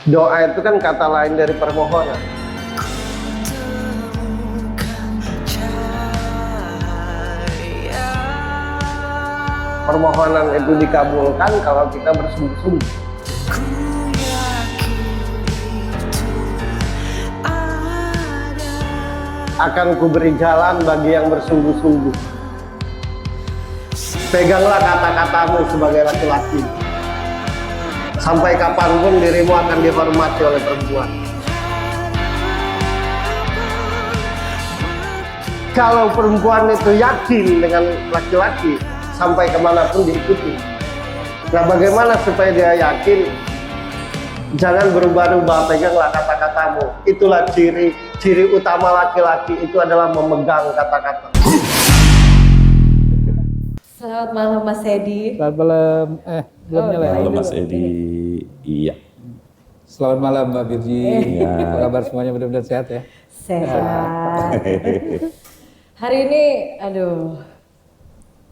Doa itu kan kata lain dari permohonan. Permohonan itu dikabulkan kalau kita bersungguh-sungguh. Akan kuberi jalan bagi yang bersungguh-sungguh. Peganglah kata-katamu sebagai laki-laki. Sampai kapanpun dirimu akan dihormati oleh perempuan. Kalau perempuan itu yakin dengan laki-laki, sampai kemanapun diikuti. Nah, bagaimana supaya dia yakin? Jangan berubah-ubah, peganglah kata-katamu. Itulah ciri utama laki-laki, itu adalah memegang kata-kata. Selamat malam Mas Edi. Selamat malam, belum nyala ya? Halo Mas Edi, iya. Selamat malam Mbak Birji, Iya. apa kabar semuanya, mudah-mudahan sehat ya? Sehat. Hari ini, aduh,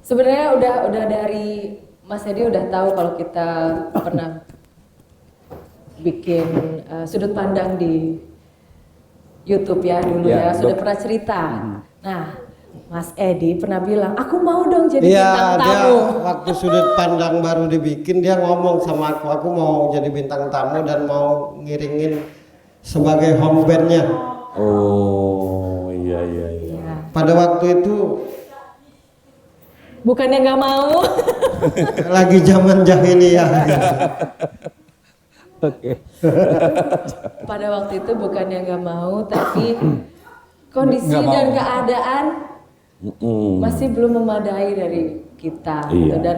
sebenarnya udah dari Mas Edi udah tahu kalau kita pernah bikin sudut pandang di YouTube ya dulu ya, sudah pernah cerita. Nah, Mas Edi pernah bilang, aku mau dong jadi bintang Dia tamu. waktu sudut pandang baru dibikin, dia ngomong sama aku mau jadi bintang tamu dan mau ngiringin sebagai home bandnya. Oh iya. Ya. Pada waktu itu Bukannya nggak mau. lagi zaman jahiliyah. Oke. Pada waktu itu bukannya nggak mau, tapi kondisi Nggak mau. dan keadaan masih belum memadai dari kita. Gitu. Iya. Dan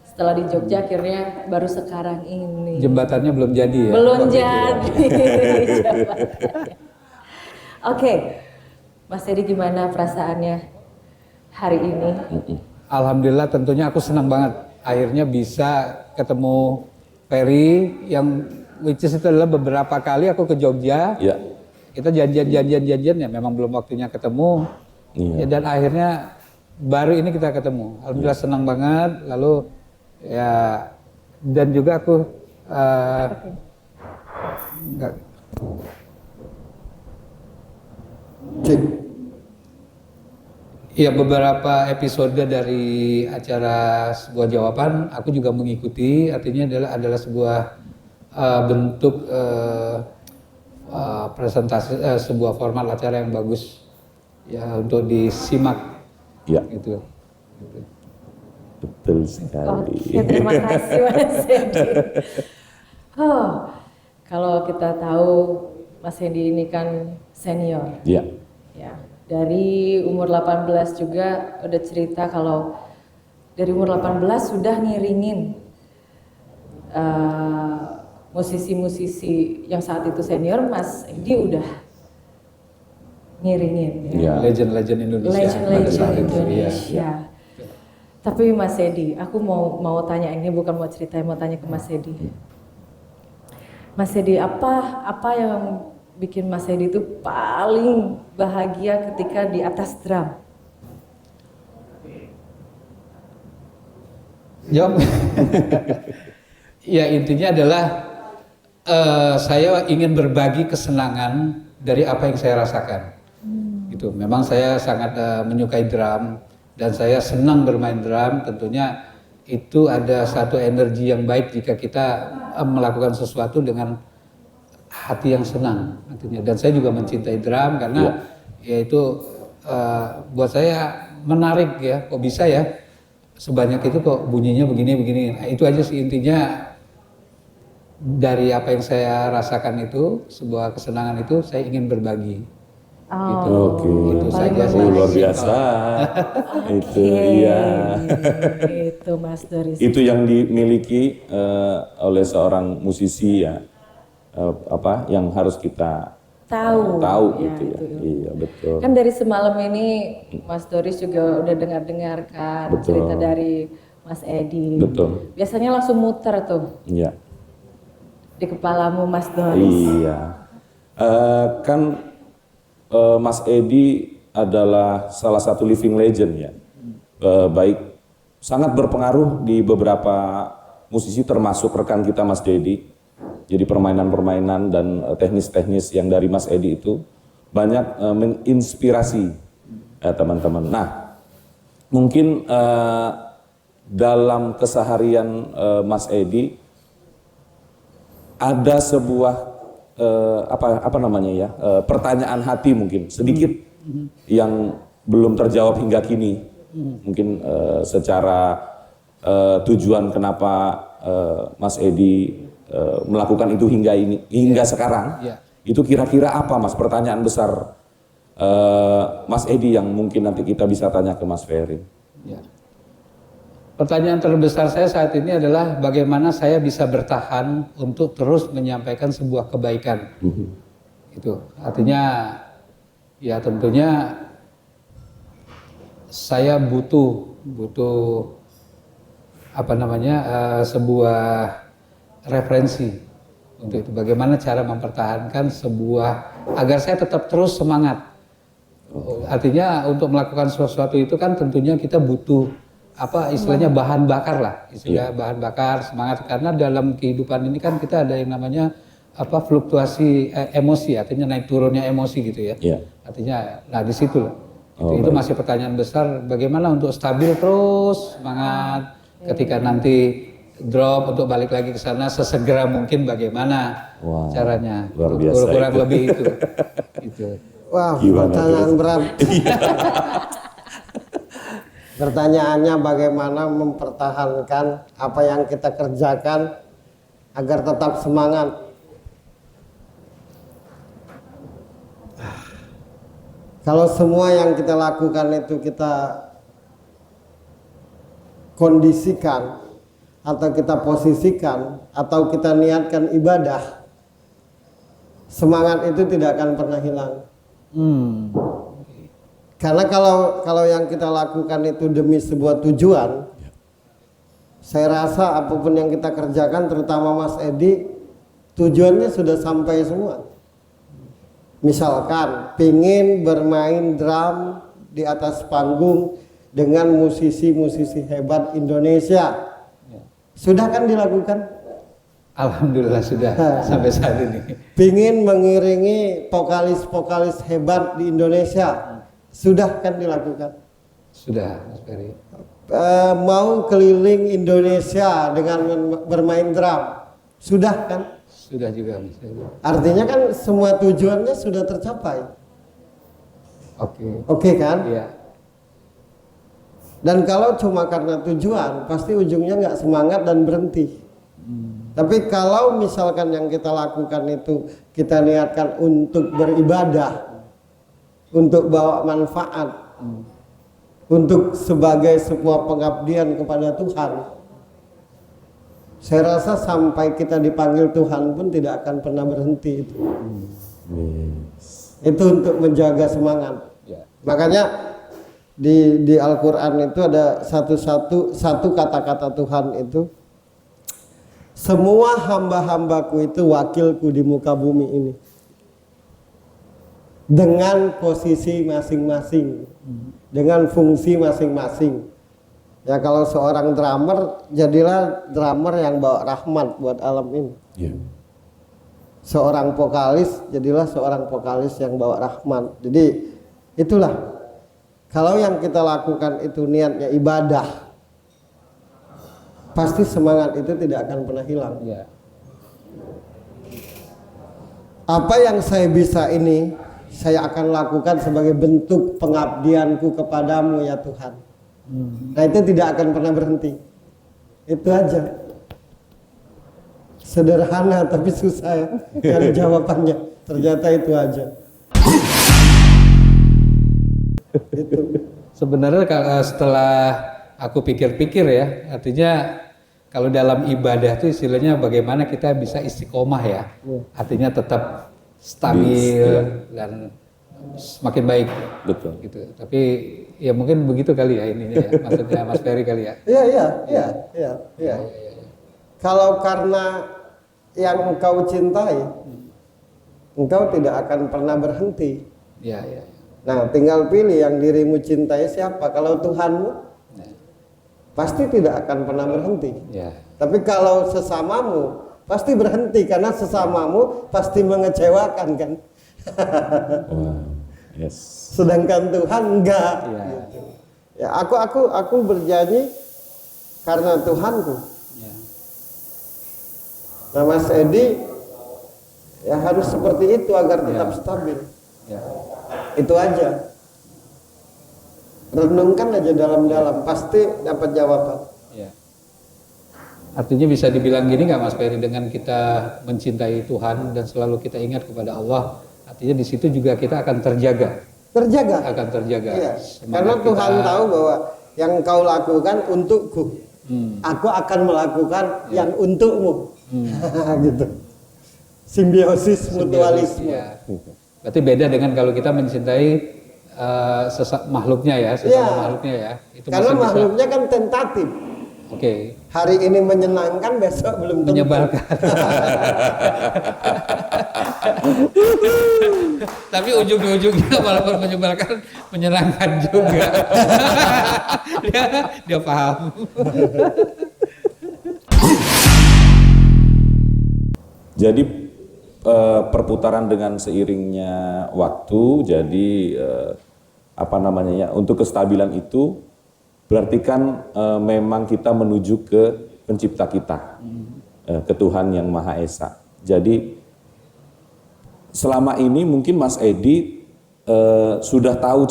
setelah di Jogja akhirnya baru sekarang ini. Jembatannya belum jadi ya? Belum waktu itu ya? jadi. Jembatannya. Oke, Mas Edi gimana perasaannya hari ini? Alhamdulillah, tentunya aku senang banget akhirnya bisa ketemu Ferry yang which is itu adalah beberapa kali aku ke Jogja. Iya. Kita janjian ya, memang belum waktunya ketemu. Iya. Ya, dan akhirnya baru ini kita ketemu. Alhamdulillah senang banget. Lalu ya, dan juga aku enggak. Ya, beberapa episode dari acara sebuah jawaban aku juga mengikuti, artinya adalah sebuah bentuk presentasi sebuah format acara yang bagus ya untuk disimak Iya. gitu. Betul sekali. Oke, terima kasih Mas Edi. Oh, kalau kita tahu Mas Edi ini kan senior. Iya. Ya, dari umur 18 juga udah cerita kalau dari umur 18 sudah ngiringin musisi-musisi yang saat itu senior, Mas Edi udah ngiringin. Ya. Iya. Legend-legend Indonesia pada saat Legend-legend itu. Indonesia. Iya. Tapi Mas Edi, aku mau tanya ini bukan mau cerita, mau tanya ke Mas Edi. Mas Edi, apa yang bikin Mas Edi itu paling bahagia ketika di atas drum? Jawab. Ya, intinya adalah saya ingin berbagi kesenangan dari apa yang saya rasakan. Itu memang saya sangat menyukai drum dan saya senang bermain drum. Tentunya itu ada satu energi yang baik jika kita melakukan sesuatu dengan hati yang senang artinya. Dan saya juga mencintai drum karena ya itu buat saya menarik ya, kok bisa ya sebanyak itu kok bunyinya begini. Nah, itu aja sih intinya dari apa yang saya rasakan itu, sebuah kesenangan itu saya ingin berbagi. Gitu. Oke. Itu saja sih. Luar biasa. Itu iya. Itu Mas Doris. Itu yang dimiliki oleh seorang musisi ya. Yang harus kita tahu Ya, gitu ya. itu. Iya, betul. Kan dari semalam ini Mas Doris juga udah dengar kan Betul. cerita dari Mas Edi. Betul. Biasanya langsung muter tuh Iya. di kepalamu Mas Doris. Iya. Kan Mas Edi adalah salah satu living legend ya. Baik sangat berpengaruh di beberapa musisi termasuk rekan kita Mas Dedi. Jadi permainan-permainan dan teknis-teknis yang dari Mas Edi itu banyak menginspirasi teman-teman. Nah, mungkin dalam keseharian Mas Edi ada sebuah apa namanya ya, pertanyaan hati mungkin sedikit yang belum terjawab hingga kini. Mungkin secara tujuan kenapa Mas Edi melakukan itu hingga sekarang, itu kira-kira apa Mas? Pertanyaan besar Mas Edi yang mungkin nanti kita bisa tanya ke Mas Ferry. Ya. Pertanyaan terbesar saya saat ini adalah bagaimana saya bisa bertahan untuk terus menyampaikan sebuah kebaikan. Itu artinya ya tentunya saya butuh apa namanya sebuah referensi untuk itu. Bagaimana cara mempertahankan sebuah agar saya tetap terus semangat. Artinya untuk melakukan sesuatu itu kan tentunya kita butuh apa istilahnya bahan bakar lah, bahan bakar semangat, karena dalam kehidupan ini kan kita ada yang namanya apa fluktuasi emosi, artinya naik turunnya emosi gitu ya. Artinya nah di situ lah. Itu masih pertanyaan besar, bagaimana untuk stabil terus semangat ketika nanti drop untuk balik lagi ke sana sesegera mungkin bagaimana caranya. Luar biasa kurang itu. lebih itu. Wah, Gimana pertanyaan tuh? berat. Pertanyaannya bagaimana mempertahankan apa yang kita kerjakan agar tetap semangat. Kalau semua yang kita lakukan itu kita kondisikan atau kita posisikan atau kita niatkan ibadah, semangat itu tidak akan pernah hilang. Karena kalau yang kita lakukan itu demi sebuah tujuan, saya rasa apapun yang kita kerjakan, terutama Mas Edi, tujuannya sudah sampai semua. Misalkan pingin bermain drum di atas panggung dengan musisi-musisi hebat Indonesia, sudah kan dilakukan? Alhamdulillah sudah sampai saat ini. Pingin mengiringi vokalis-vokalis hebat di Indonesia, sudah kan dilakukan? Sudah, Mas Ferry. Mau keliling Indonesia dengan bermain drum, sudah kan? Sudah juga, Mas Ferry. Artinya kan semua tujuannya sudah tercapai. Oke. Oke kan? Iya. Dan kalau cuma karena tujuan, pasti ujungnya nggak semangat dan berhenti. Tapi kalau misalkan yang kita lakukan itu kita niatkan untuk beribadah, untuk bawa manfaat, untuk sebagai sebuah pengabdian kepada Tuhan, saya rasa sampai kita dipanggil Tuhan pun tidak akan pernah berhenti itu. Itu untuk menjaga semangat. Makanya di Al-Quran itu ada satu kata-kata Tuhan itu, semua hamba-hambaku itu wakilku di muka bumi ini, dengan posisi masing-masing, dengan fungsi masing-masing. Ya kalau seorang drummer, jadilah drummer yang bawa rahmat buat alam ini. Seorang vokalis, jadilah seorang vokalis yang bawa rahmat. Jadi itulah, kalau yang kita lakukan itu niatnya ibadah, pasti semangat itu tidak akan pernah hilang. Apa yang saya bisa ini, saya akan lakukan sebagai bentuk pengabdianku kepadamu ya Tuhan. Nah itu tidak akan pernah berhenti. Itu aja. Sederhana tapi susah ya cari jawabannya. Ternyata itu aja. Itu. Sebenarnya setelah aku pikir-pikir ya, artinya kalau dalam ibadah itu istilahnya bagaimana kita bisa istiqomah ya. Artinya tetap stabil dan semakin baik. Betul. Gitu. Tapi ya mungkin begitu kali ya ininya ya, maksudnya Mas Ferry kali ya. Iya. Kalau karena yang engkau cintai, engkau tidak akan pernah berhenti. Iya. Nah, tinggal pilih yang dirimu cintai siapa. Kalau Tuhanmu, pasti tidak akan pernah berhenti. Ya. Tapi kalau sesamamu, pasti berhenti karena sesamamu pasti mengecewakan kan. Wow. Yes. Sedangkan Tuhan enggak. Iya. Gitu. Ya aku berjanji karena Tuhanku. Ya. Nah Mas Edi ya harus seperti itu agar tetap stabil. Ya. Itu aja. Renungkan aja dalam-dalam, pasti dapat jawaban. Ya. Artinya bisa dibilang gini nggak Mas Ferry, dengan kita mencintai Tuhan dan selalu kita ingat kepada Allah, artinya di situ juga kita akan terjaga. Terjaga. Akan terjaga. Iya. Semangat Karena Tuhan kita- tahu bahwa yang kau lakukan untukku, aku akan melakukan yang untukmu. Gitu. Simbiosis mutualisme. Ya. Berarti beda dengan kalau kita mencintai makhluknya ya, sesama Iya. makhluknya ya. Itu Karena masih bisa. makhluknya kan tentatif. Oke. Hari ini menyenangkan, besok belum tentu. Menyebalkan. Tapi ujung-ujungnya walaupun menyebalkan, menyenangkan juga. dia paham. Jadi perputaran dengan seiringnya waktu, jadi apa namanya ya, untuk kestabilan itu berarti kan memang kita menuju ke pencipta kita, ke Tuhan yang Maha Esa. Jadi selama ini mungkin Mas Edi sudah tahu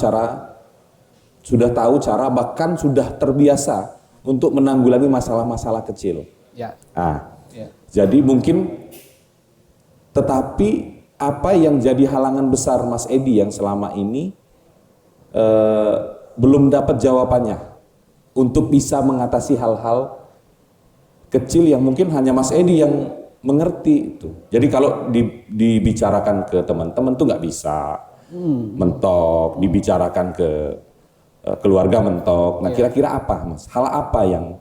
cara, bahkan sudah terbiasa untuk menanggulangi masalah-masalah kecil. Ya. Ah, Ya. jadi mungkin, tetapi apa yang jadi halangan besar Mas Edi yang selama ini belum dapat jawabannya untuk bisa mengatasi hal-hal kecil yang mungkin hanya Mas Edi yang mengerti itu. Jadi kalau dibicarakan ke teman-teman tuh nggak bisa mentok, dibicarakan ke keluarga mentok. Nah kira-kira apa Mas? Hal apa yang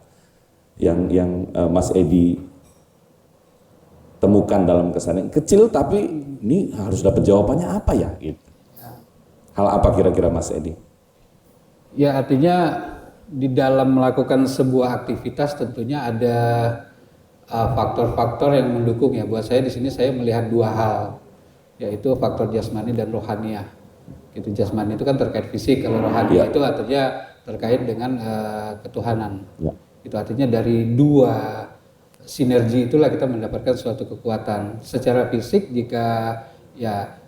Mas Edi temukan dalam kesan yang kecil tapi ini harus dapat jawabannya apa ya gitu. Hal apa kira-kira Mas Edi? Ya, artinya di dalam melakukan sebuah aktivitas tentunya ada faktor-faktor yang mendukung ya. Buat saya di sini saya melihat dua hal, yaitu faktor jasmani dan rohaniah. Gitu, jasmani itu kan terkait fisik, kalau rohaniah itu artinya terkait dengan ketuhanan. Ya. Itu artinya dari dua sinergi itulah kita mendapatkan suatu kekuatan. Secara fisik jika ya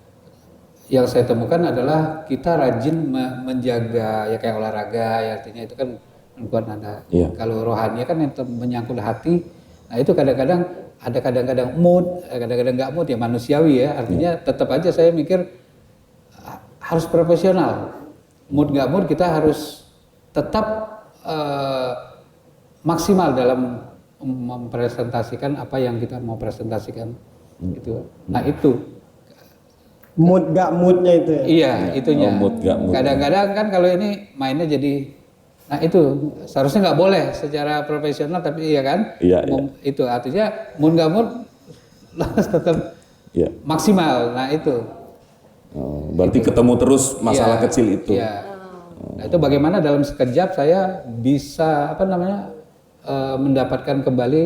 yang saya temukan adalah kita rajin menjaga ya kayak olahraga ya, artinya itu kan menguat nada. Iya. Kalau rohani kan yang menyangkut hati, nah itu kadang-kadang ada kadang-kadang mood, kadang-kadang nggak mood ya, manusiawi ya. Artinya tetap aja saya mikir harus profesional. Mood nggak mood kita harus tetap maksimal dalam mempresentasikan apa yang kita mau presentasikan. Gitu. Nah itu. Mood gak moodnya itu ya. Iya, itunya. Oh, mood gak mood. Kadang-kadang kan kalau ini mainnya jadi, nah itu seharusnya nggak boleh secara profesional, tapi iya kan? Iya, Itu artinya mood nggak mood tetap Ya. maksimal. Nah itu. Oh, berarti ketemu terus masalah Iya, kecil itu. Iya. Nah itu bagaimana dalam sekejap saya bisa mendapatkan kembali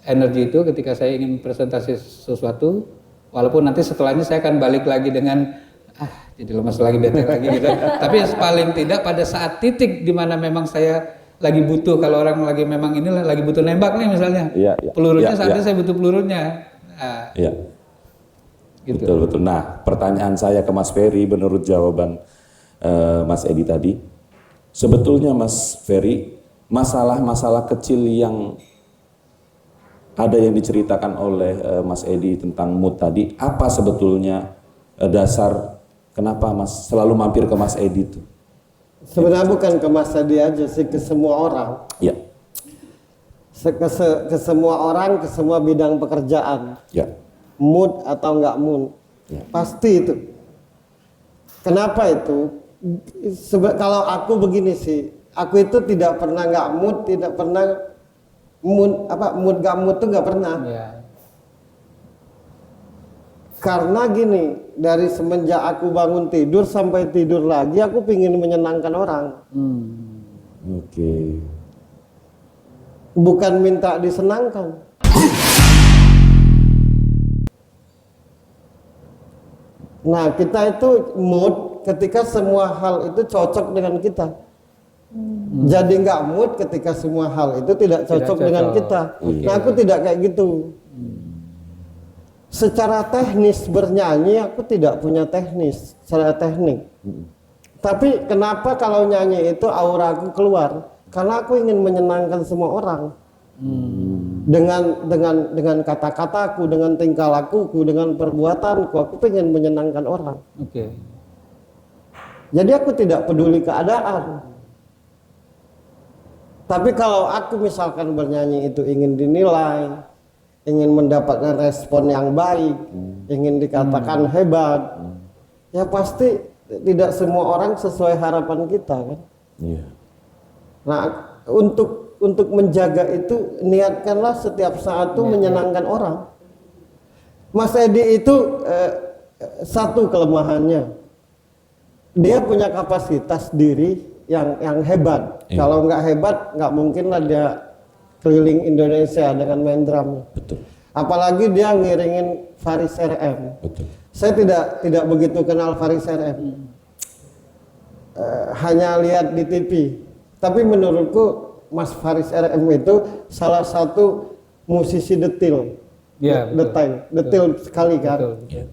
energi itu ketika saya ingin presentasi sesuatu. Walaupun nanti setelahnya saya akan balik lagi dengan jadi lemas lagi, bete lagi gitu. Tapi paling tidak pada saat titik di mana memang saya lagi butuh, kalau orang lagi memang inilah lagi butuh nembak nih misalnya. Iya, iya. Pelurunya Iya, saat iya. ini saya butuh pelurunya. Nah, Iya. gitu. Betul. Nah, pertanyaan saya ke Mas Ferry menurut jawaban Mas Edi tadi, sebetulnya Mas Ferry, masalah-masalah kecil yang ada yang diceritakan oleh Mas Edi tentang mood tadi, apa sebetulnya dasar kenapa Mas selalu mampir ke Mas Edi itu? Sebenarnya bukan ke Mas Edi aja sih, ke semua orang. Ya, Ke semua orang, ke semua bidang pekerjaan. ya, Mood atau enggak mood. Ya. Pasti itu. Kenapa itu? Kalau aku begini sih, aku itu tidak pernah enggak mood, tidak pernah mood gak mood tuh nggak pernah. Ya. Karena gini, dari semenjak aku bangun tidur sampai tidur lagi, aku pingin menyenangkan orang. oke. Bukan minta disenangkan. Nah, kita itu mood ketika semua hal itu cocok dengan kita. Jadi nggak mood ketika semua hal itu tidak cocok dengan kita. Nah, aku tidak kayak gitu. Secara teknis bernyanyi aku tidak punya teknis, secara teknik. Tapi kenapa kalau nyanyi itu aura aku keluar? Karena aku ingin menyenangkan semua orang. Dengan kata-kataku, dengan tingkah lakuku, dengan perbuatanku, aku ingin menyenangkan orang. Oke. Jadi aku tidak peduli keadaan. Tapi kalau aku misalkan bernyanyi itu ingin dinilai, ingin mendapatkan respon yang baik, ingin dikatakan hebat, ya pasti tidak semua orang sesuai harapan kita kan. Iya. Nah, untuk menjaga itu niatkanlah setiap saat itu menyenangkan orang. Mas Edi itu satu kelemahannya, dia punya kapasitas diri yang hebat. Kalau nggak hebat, nggak mungkin lah dia keliling Indonesia dengan main drum. Betul. Apalagi dia ngiringin Faris RM. Betul. Saya tidak begitu kenal Faris RM. Hanya lihat di TV. Tapi menurutku Mas Faris RM itu salah satu musisi detil. Ya, Detil sekali kan. Betul.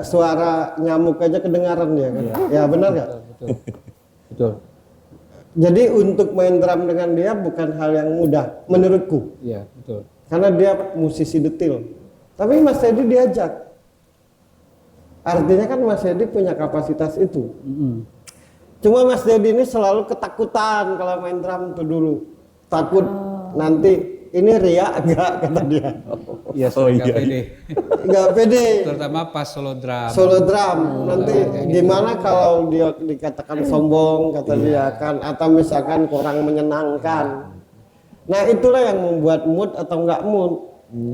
Suara nyamuk aja kedengaran dia kan. Ya benar nggak? Betul. Jadi untuk main drum dengan dia bukan hal yang mudah menurutku. Iya, betul. Karena dia musisi detil. Tapi Mas Edi diajak. Artinya kan Mas Edi punya kapasitas itu. Cuma Mas Edi ini selalu ketakutan kalau main drum tuh dulu. Takut nanti ini riak enggak kata dia. Iya, nggak pede. Enggak pede. Terutama pas solo drum. Solo drum nanti gimana kalau dia dikatakan sombong kata dia kan, atau misalkan kurang menyenangkan. Nah itulah yang membuat mood atau enggak mood.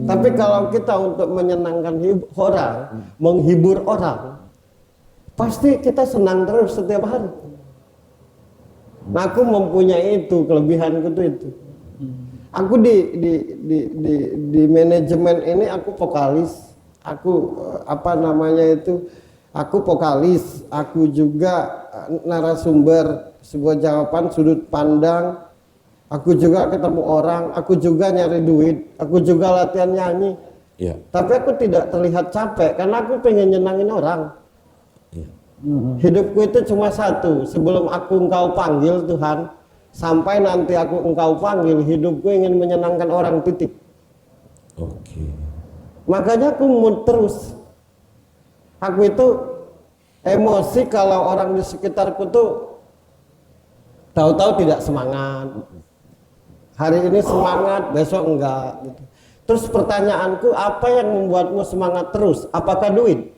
Tapi kalau kita untuk menyenangkan orang, menghibur orang, pasti kita senang terus setiap hari. Nah aku mempunyai itu, kelebihanku itu. Aku di manajemen ini aku vokalis, aku aku vokalis, aku juga narasumber sebuah jawaban sudut pandang, aku juga ketemu orang, aku juga nyari duit, aku juga latihan nyanyi. Iya. Tapi aku tidak terlihat capek karena aku pengen nyenangin orang. Iya. Hidupku itu cuma satu, sebelum aku Engkau panggil Tuhan, sampai nanti aku Engkau panggil, hidupku ingin menyenangkan orang, titik. Oke. Makanya aku mood terus. Aku itu emosi kalau orang di sekitarku tuh tahu-tahu tidak semangat. Hari ini semangat, besok enggak gitu. Terus pertanyaanku, apa yang membuatmu semangat terus? Apakah duit?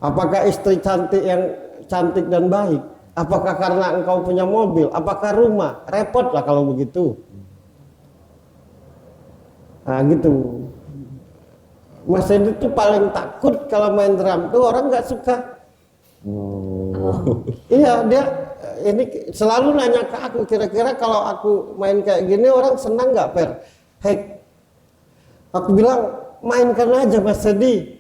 Apakah istri cantik yang cantik dan baik? Apakah karena engkau punya mobil? Apakah rumah? Repot lah kalau begitu. Nah gitu. Mas Edi tuh paling takut kalau main drum tuh orang nggak suka. Iya, dia ini selalu nanya ke aku, kira-kira kalau aku main kayak gini orang senang nggak, Per? Hei, aku bilang mainkan aja Mas Edi.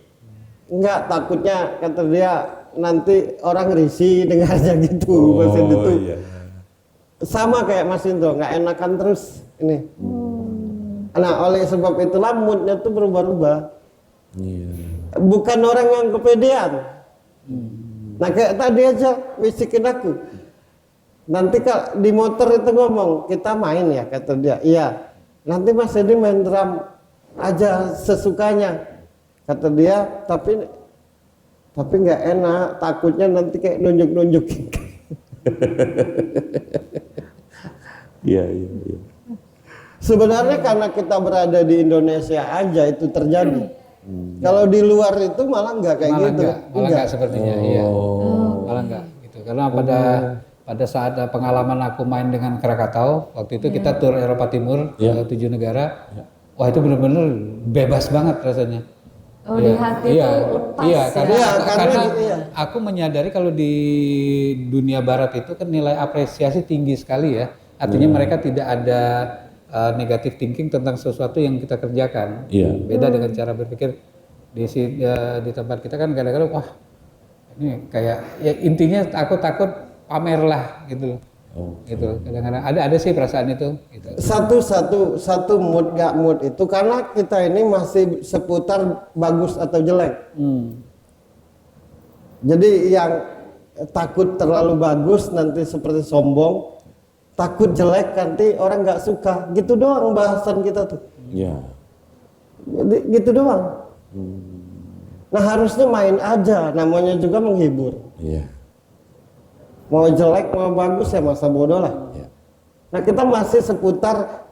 Enggak, takutnya kata dia nanti orang risih dengarnya gitu. Mas Edi tuh Iya. sama kayak Mas Indro, nggak enakan terus ini. Nah oleh sebab itulah moodnya tuh berubah-ubah. Iya. Bukan orang yang kepedean. Nah kayak tadi aja bisikin aku. Nanti kalau di motor itu ngomong, kita main ya kata dia. Iya. Nanti Mas Edi main drum aja sesukanya kata dia. Tapi nggak enak. Takutnya nanti kayak nunjuk-nunjuk. Iya. Sebenarnya karena kita berada di Indonesia aja itu terjadi. Kalau di luar itu malah nggak kayak gitu. Malah nggak sepertinya, iya. Malah nggak gitu. Karena pada saat pengalaman aku main dengan Krakatau, waktu itu kita tur Eropa Timur, 7 negara. Wah itu benar-benar bebas banget rasanya. Oh, di hati itu lepas iya, ya? karena aku menyadari kalau di dunia barat itu kan nilai apresiasi tinggi sekali ya. Artinya mereka tidak ada negative thinking tentang sesuatu yang kita kerjakan. Iya. Beda dengan cara berpikir di tempat kita kan kadang-kadang wah ini kayak ya intinya aku takut pamer lah gitu loh. Gitu kadang-kadang ada sih perasaan itu gitu. Satu mood gak mood itu karena kita ini masih seputar bagus atau jelek. Jadi yang takut terlalu bagus nanti seperti sombong, takut jelek nanti orang nggak suka, gitu doang bahasan kita tuh. Iya. Gitu doang. Nah harusnya main aja, namanya juga menghibur. Iya. Mau jelek mau bagus ya masa bodoh lah. Iya. Nah kita masih seputar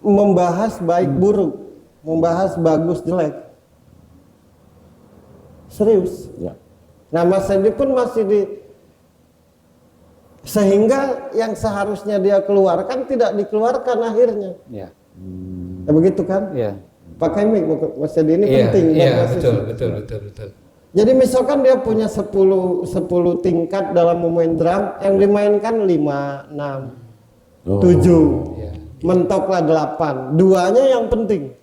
membahas baik buruk, membahas bagus jelek. Serius. Iya. Nah Mas Edi pun masih sehingga yang seharusnya dia keluarkan tidak dikeluarkan akhirnya. Iya. Ya begitu kan? Iya. Pakai mic Mas Edi ini Iya, penting. iya, dan betul. Jadi misalkan dia punya 10 tingkat dalam memain drum, yang dimainkan 5, 6, 7, Iya. mentoklah 8. Duanya yang penting.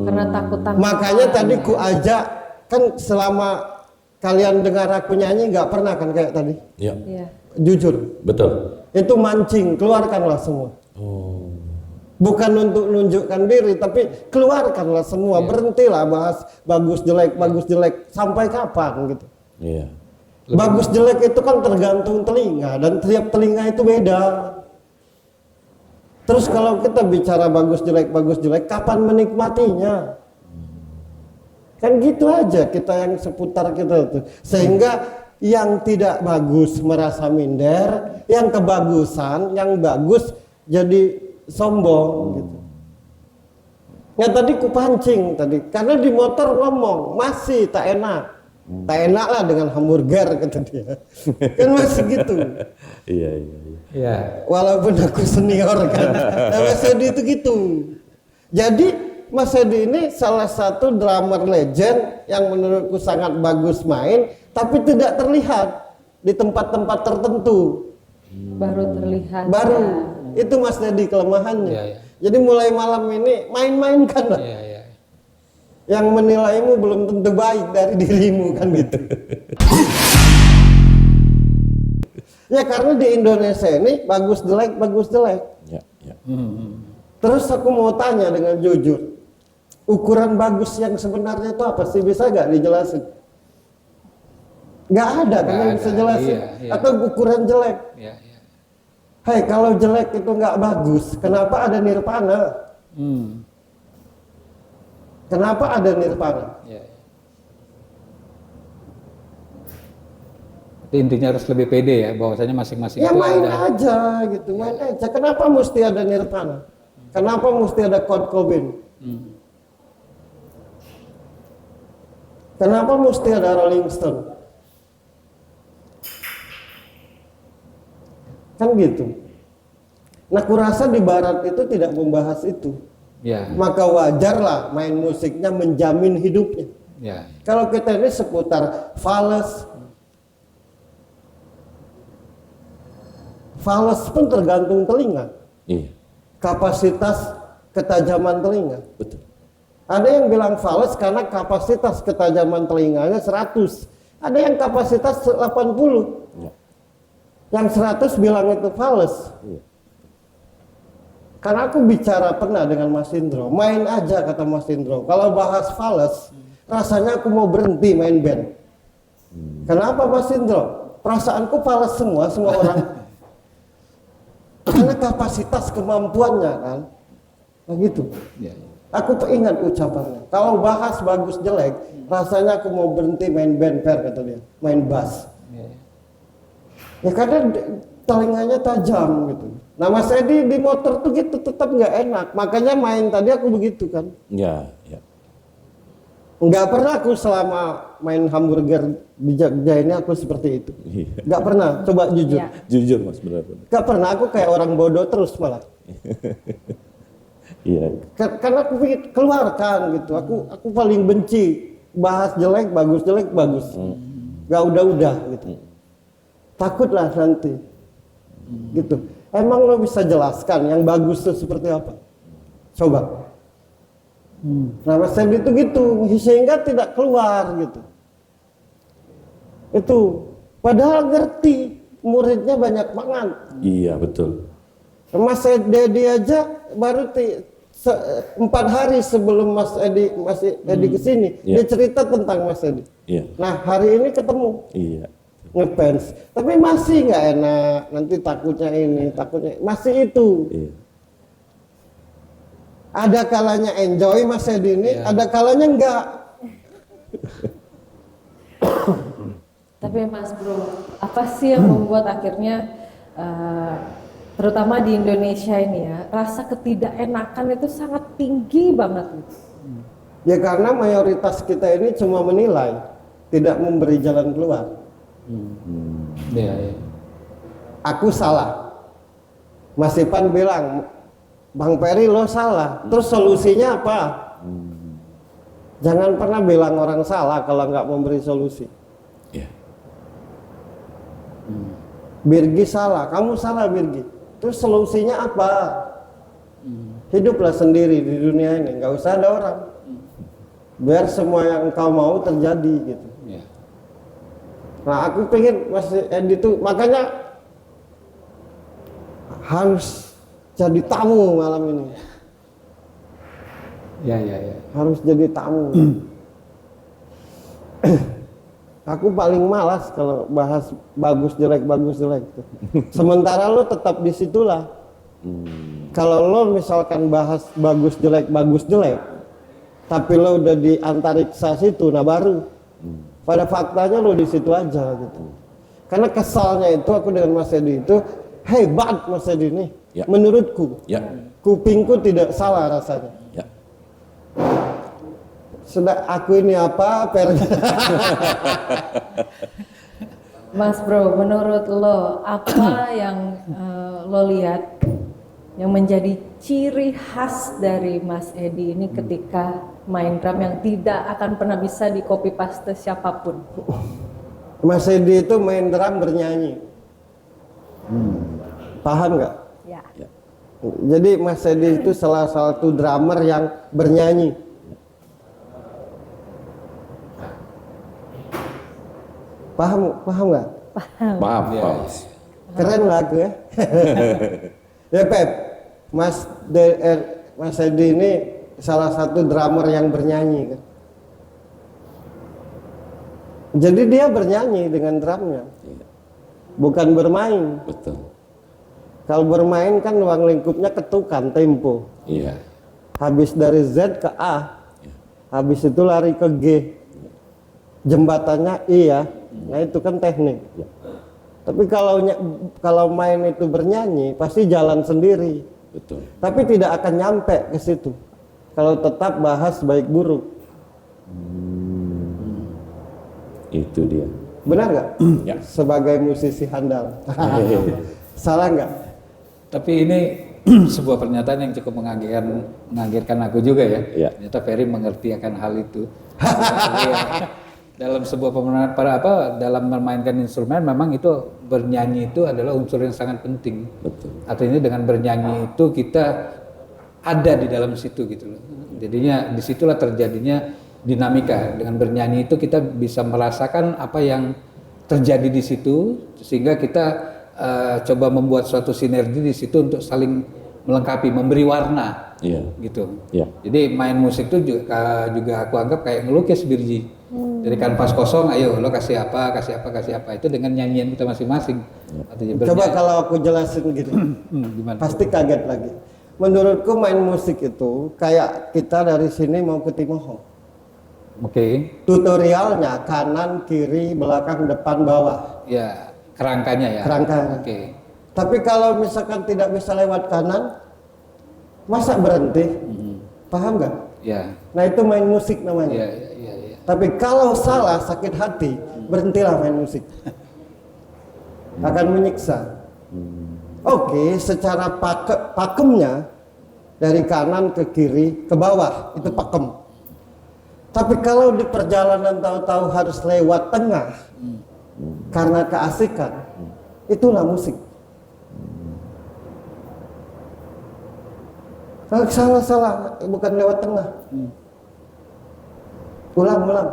Karena takut. Makanya tadi ku ajak, kan selama kalian dengar aku nyanyi nggak pernah kan kayak tadi. Iya. Iya. Jujur. Betul. Itu mancing, keluarkanlah semua. Bukan untuk menunjukkan diri, tapi keluarkanlah semua. Berhentilah bahas bagus jelek, sampai kapan gitu. Iya. Bagus jelek itu kan tergantung telinga, dan tiap telinga itu beda. Terus kalau kita bicara bagus jelek, kapan menikmatinya? Kan gitu aja kita yang seputar kita tuh. Sehingga yang tidak bagus merasa minder, yang kebagusan, yang bagus jadi sombong gitu. Ya tadi ku pancing tadi, karena di motor ngomong masih tak enak. Tak enak lah dengan hamburger kata dia. Kan masih gitu. Iya. Iya. Walaupun aku senior kan. Nah, Mas Edi itu gitu. Jadi Mas Edi ini salah satu drummer legend yang menurutku sangat bagus main, tapi tidak terlihat di tempat-tempat tertentu. Baru terlihat. Baru itu Mas Edi kelemahannya. Iya. Jadi mulai malam ini main-mainkan lah. Iya. Yang menilaimu belum tentu baik dari dirimu kan gitu. Ya karena di Indonesia ini bagus jelek. Iya. Terus aku mau tanya dengan jujur, ukuran bagus yang sebenarnya itu apa sih? Bisa gak dijelasin? Gak ada kan yang bisa jelasin. Iya. Atau ukuran jelek. Iya. Hei, kalau jelek itu nggak bagus, kenapa ada nirvana? Kenapa ada nirvana? Iya. Tapi intinya harus lebih pede ya, bahwasanya masing-masing Ya itu main ada. aja gitu, main aja. Kenapa mesti ada nirvana? Kenapa mesti ada Kurt Cobain? Kenapa mesti ada Rolling Stone? Kan gitu. Nah, kurasa di barat itu tidak membahas itu. Ya. Maka wajarlah main musiknya menjamin hidupnya. Ya. Kalau kita ini seputar fales pun tergantung telinga. Iya. Kapasitas ketajaman telinga. Betul. Ada yang bilang fales karena kapasitas ketajaman telinganya 100. Ada yang kapasitas 80. Iya. Yang 100 bilang itu fales. Iya. Karena aku bicara pernah dengan Mas Indro, main aja kata Mas Indro. Kalau bahas fales, rasanya aku mau berhenti main band. Kenapa Mas Indro? Perasaanku fales semua orang. Karena kapasitas kemampuannya kan, begitu. Ya. Aku ingat ucapannya. Kalau bahas bagus jelek, rasanya aku mau berhenti main band kata dia, main bass. Ya karena telinganya tajam gitu. Nah Mas Edi di motor tuh gitu tetap nggak enak. Makanya main tadi aku begitu kan. Iya. Nggak pernah aku selama main hamburger di Jogja ini aku seperti itu. Iya. Nggak pernah. Coba jujur. Iya. Jujur Mas, benar. Nggak pernah. Aku kayak orang bodoh terus malah. Iya. Karena aku pikir keluarkan gitu. Aku paling benci bahas jelek bagus. Nggak udah gitu. Takutlah nanti. Gitu. Emang lo bisa jelaskan yang bagus itu seperti apa? Coba. Nah Mas Edi itu gitu, sehingga tidak keluar gitu. Itu padahal ngerti, muridnya banyak banget. Iya betul. Mas Edi aja baru 4 hari sebelum Mas Edi kesini, Iya. dia cerita tentang Mas Edi. Iya. Nah hari ini ketemu Iya. ngefans, tapi masih nggak enak. Nanti takutnya ini, takutnya masih itu. Iya. Ada kalanya enjoy Mas Edi ini, Iya. ada kalanya enggak. Tapi Mas Bro, apa sih yang membuat akhirnya terutama di Indonesia ini ya, rasa ketidakenakan itu sangat tinggi banget gitu. Ya karena mayoritas kita ini cuma menilai, tidak memberi jalan keluar. Iya, iya. Aku salah. Mas Ipan bilang, Bang Peri lo salah. Terus solusinya apa? Jangan pernah bilang orang salah kalau nggak memberi solusi. Iya. Birgi salah, kamu salah Birgi. Terus solusinya apa? Hiduplah sendiri di dunia ini, nggak usah ada orang. Biar semua yang engkau mau terjadi gitu. Iya. Nah aku pengen Mas Edi itu, makanya harus jadi tamu malam ini. Iya, iya, iya. Harus jadi tamu. Aku paling malas kalau bahas bagus jelek Sementara lo tetap di situlah. Kalau lo misalkan bahas bagus jelek, tapi lo udah di antariksa situ, nah baru. Pada faktanya lo di situ aja gitu. Karena kesalnya itu aku dengan Mas Edi itu hebat Mas Edi ini. Ya. Menurutku. Ya. Kupingku tidak salah rasanya. Ya. Sudah aku ini apa? Mas Bro, menurut lo apa yang lo lihat yang menjadi ciri khas dari Mas Edi ini ketika main drum yang tidak akan pernah bisa di copy paste siapapun? Mas Edi itu main drum bernyanyi. Paham nggak? Ya. Ya. Jadi Mas Edi itu salah satu drummer yang bernyanyi. Paham nggak? Maaf, Iya, Pak. iya. Keren lah aku ya. Ya Pep, Mas Edi ini salah satu drummer yang bernyanyi kan. Jadi dia bernyanyi dengan drumnya, bukan bermain. Betul. Kalau bermain kan ruang lingkupnya ketukan tempo. Iya. Habis dari Z ke A, habis itu lari ke G. Jembatannya I ya. Nah itu kan teknik. Tapi kalau main itu bernyanyi pasti jalan sendiri. Betul. Tapi tidak akan nyampe ke situ. Kalau tetap bahas baik buruk. Itu dia. Benar nggak? Ya. Sebagai musisi handal. Salah nggak? Tapi ini sebuah pernyataan yang cukup mengagetkan aku juga ya. Iya. Ternyata Ferry mengerti akan hal itu. Dalam sebuah pemeran dalam memainkan instrumen memang itu bernyanyi itu adalah unsur yang sangat penting. Betul. Artinya dengan bernyanyi itu kita ada di dalam situ gitu loh. Jadinya disitulah terjadinya dinamika. Dengan bernyanyi itu kita bisa merasakan apa yang terjadi di situ sehingga kita coba membuat suatu sinergi di situ untuk saling melengkapi, memberi warna. Iya. Gitu. Iya. Jadi main musik itu juga aku anggap kayak ngelukis Birji. Dari kanvas kosong, ayo lo kasih apa itu dengan nyanyian kita masing-masing. Artinya Coba bernyanyi. kalau aku jelasin gini, Gimana? pasti kaget lagi. Menurutku main musik itu kayak kita dari sini mau ke Timoho. Oke. Tutorialnya kanan, kiri, belakang, depan, bawah. Ya, kerangkanya ya. Kerangka. Oke. Tapi kalau misalkan tidak bisa lewat kanan, masa berhenti? Paham nggak? Ya. Nah itu main musik namanya. Ya. Tapi kalau salah, sakit hati, berhentilah main musik. Akan menyiksa. Oke, secara pakemnya dari kanan ke kiri ke bawah itu pakem. Tapi kalau di perjalanan tahu-tahu harus lewat tengah karena keasikan, itulah musik. Salah, bukan lewat tengah. Ulang.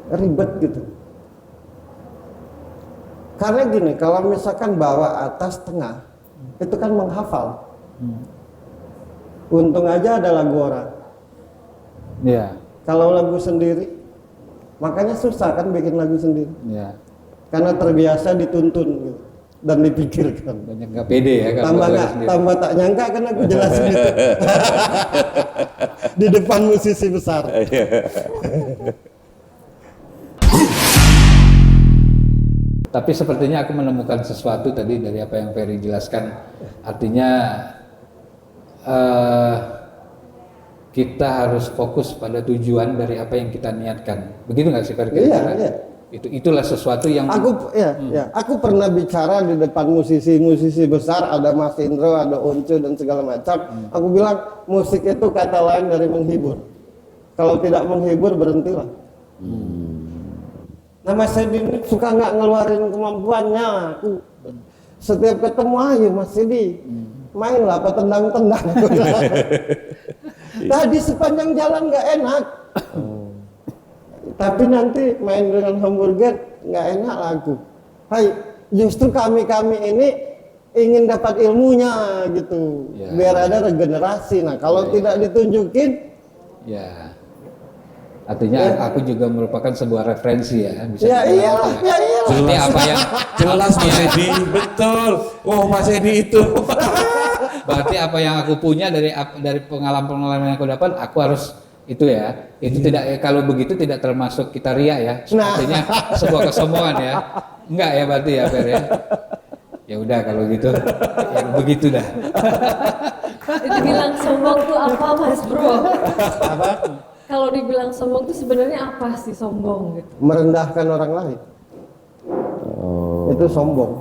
Ribet gitu. Karena gini, kalau misalkan bawa atas tengah, itu kan menghafal. Untung aja ada lagu orang. Ya, Kalau lagu sendiri, makanya susah kan bikin lagu sendiri. ya. Karena terbiasa dituntun gitu, dan dipikirkan. Banyak nggak pede ya kalau lagu sendiri. Tambah tak nyangka kan aku jelasin itu. Di depan musisi besar. Tapi sepertinya aku menemukan sesuatu tadi dari apa yang Ferry jelaskan. Artinya kita harus fokus pada tujuan dari apa yang kita niatkan. Begitu nggak sih Ferry? Iya. Itulah sesuatu yang Aku pernah bicara di depan musisi-musisi besar, ada Mas Indro, ada Onco dan segala macam. Aku bilang musik itu kata lain dari menghibur. Kalau tidak menghibur berhentilah. Nah Mas Edi ini suka nggak ngeluarin kemampuannya. Aku setiap ketemu ayo Mas Edi, mainlah apa tendang-tendang. Tadi sepanjang jalan nggak enak. Tapi nanti main dengan hamburger nggak enak lagu. Hai, justru kami ini ingin dapat ilmunya gitu, biar ada regenerasi. Nah kalau tidak ditunjukin, ya. Artinya aku juga merupakan sebuah referensi ya. Bisa iyalah. Berarti apa yang Jelas Mas Edi, betul. Oh Mas Edi itu. berarti apa yang aku punya dari pengalaman yang aku dapat, aku harus itu ya. Itu tidak kalau begitu tidak termasuk kita ria ya. Artinya sebuah kesombongan ya. Enggak ya berarti ya Fer ya. Ya udah kalau gitu, ya begitu dah. Itu bilang sombong tuh apa Mas Bro? Apa? Kalau dibilang sombong tuh sebenarnya apa sih sombong gitu? Merendahkan orang lain. Itu sombong.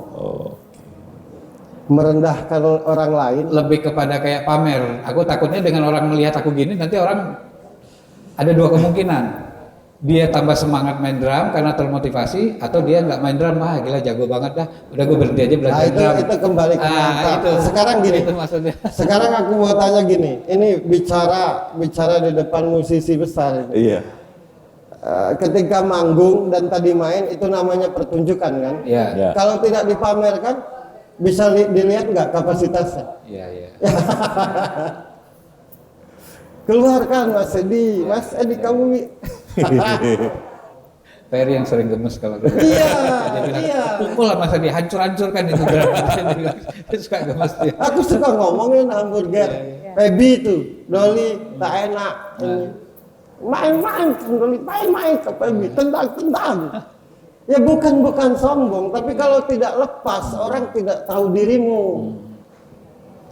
Merendahkan orang lain. Lebih kepada kayak pamer. Aku takutnya dengan orang melihat aku gini, nanti orang ada dua kemungkinan. Dia tambah semangat main drum karena termotivasi, atau dia nggak main drum, gila jago banget dah, udah gue berhenti aja belajar drum. Itu kembali ke mata. Itu. Sekarang gini, Itu maksudnya. sekarang aku mau tanya gini, ini bicara di depan musisi besar. Iya. Ketika manggung dan tadi main itu namanya pertunjukan kan? Iya. Kalau tidak dipamerkan, bisa dilihat nggak kapasitasnya? Iya. Keluarkan Mas Edi kamu. Ferry yang sering gemes kalau gitu. Iya. Pukul lah Mas Adi, hancur-hancurkan itu drum. Dia suka gemes dia. Aku suka ngomongin hamburger. Pebi itu, Doli tak enak. Main Doli, main ke Pebi, tendang. Ya bukan sombong, tapi kalau tidak lepas, orang tidak tahu dirimu.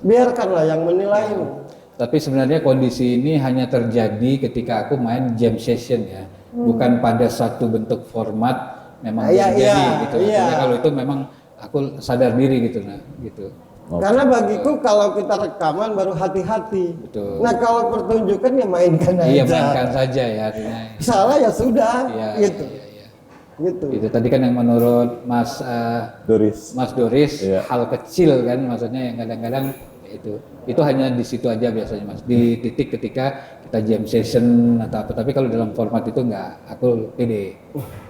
Biarkanlah yang menilaimu. Tapi sebenarnya kondisi ini hanya terjadi ketika aku main jam session ya, bukan pada satu bentuk format memang terjadi gitu. Artinya kalau itu memang aku sadar diri gitu, gitu. Karena bagiku kalau kita rekaman baru hati-hati. Betul. Nah kalau pertunjukan ya mainkan aja. Iya mainkan saja ya artinya. Salah ya sudah, gitu. Iya. Gitu. Itu tadi kan yang menurut Mas Doris Iya. hal kecil kan, maksudnya yang kadang-kadang itu hanya di situ aja biasanya Mas, di titik ketika kita jam session atau apa. Tapi kalau dalam format itu enggak, aku pede